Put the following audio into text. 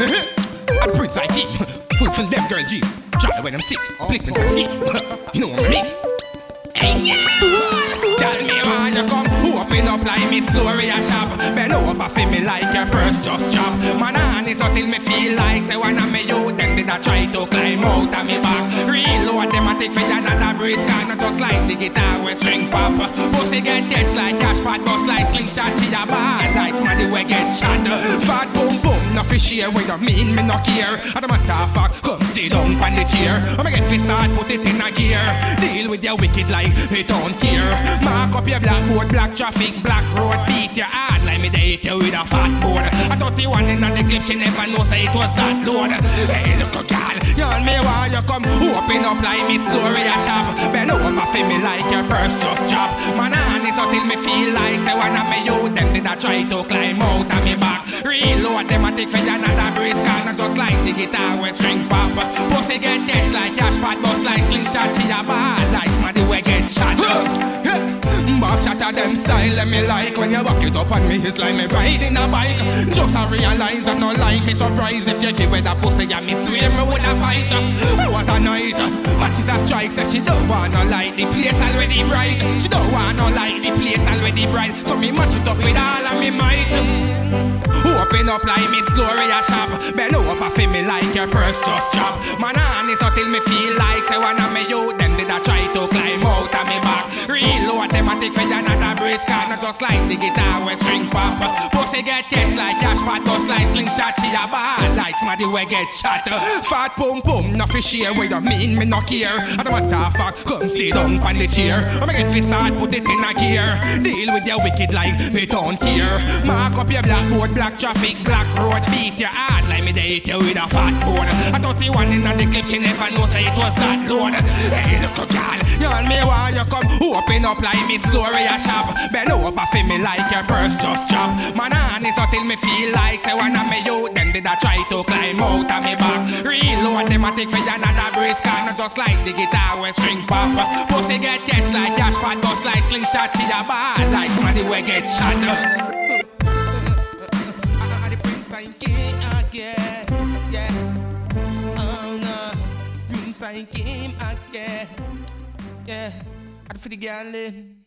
I'm Prince Ikeem, fulfill them girl G. Try when I'm sick, flip and see. You know what I mean? Hey, yeah! Tell me why you come, open up like Miss Gloria shop. Bend over for me like your purse just drop. Man, honest until me feel like say one of me youth them did I try to climb out of me back. Reload them I take for another breeze, kinda just like the guitar with string pop. Pussy get catch like cash pot, bust like slingshot. She a bad like smaddy we get shot. Fat boom boom, nothing share what you mean me no care. As a matter of fact, come sit down on the chair. I'ma get fist start, put it in a gear. Deal with your wicked like it don't care. Mark up your blackboard, black traffic, black road. Beat your hard like me they hit you with a fat board. I thought the one in the clip she never know say it was that load. Hey look a gal, y'all me why you come open up like Miss Gloria shop. Bend over for me like your purse just drop. Man honest until me feel like say one of me youth them did I try to climb out of me back. Reload them I take for another breeze, kinda just like the guitar with string pop. Pussy get catch like cash pot, bust like slingshot. She a bad like smaddy we get shot. Back shot of them style let me like. When you walk it up on me it's like me riding a bike. Just I realize I'm not like me surprised. If you give it a pussy and me swear me woulda fight. It was a night, matches a strike. Say she don't wanna like the place already bright. She don't wanna like the place already bright. So me match it up with all of me might. Open up like Miss Gloria shop. Bend over for me like your purse just drop. Man honest until me feel like say one of me youth them did I try to climb out of me back. Reload them I take for another breeze, kinda just like the guitar with string pop. Pussy get catch like cash pot, bust like slingshot. She a bad like smaddy we get shot. Fat pum pum, nothing share what you mean me no care. As a matter of fact, come sit down on the chair. I'ma get fist start, put it in a gear. Deal with your wicked like me don't care. Mark up your blackboard, black traffic, black road. Beat your hard like me they hit you with a fat board. I thought the one in the clip she never know say it was that load. Hey look a gal, y'all me why you come open up like Miss Gloria shop. Bend over for me like your purse just drop. Man honest until me feel like say one of me youth them did I try to climb out of me back. Reload them I take for another breeze, kinda just like the guitar with string pop. Pussy get catch like cash pot, bust like slingshot. She a bad like smaddy we get shot. The Prince Ikeem again, yeah. Oh no, Prince Ikeem again, yeah. I for the girl.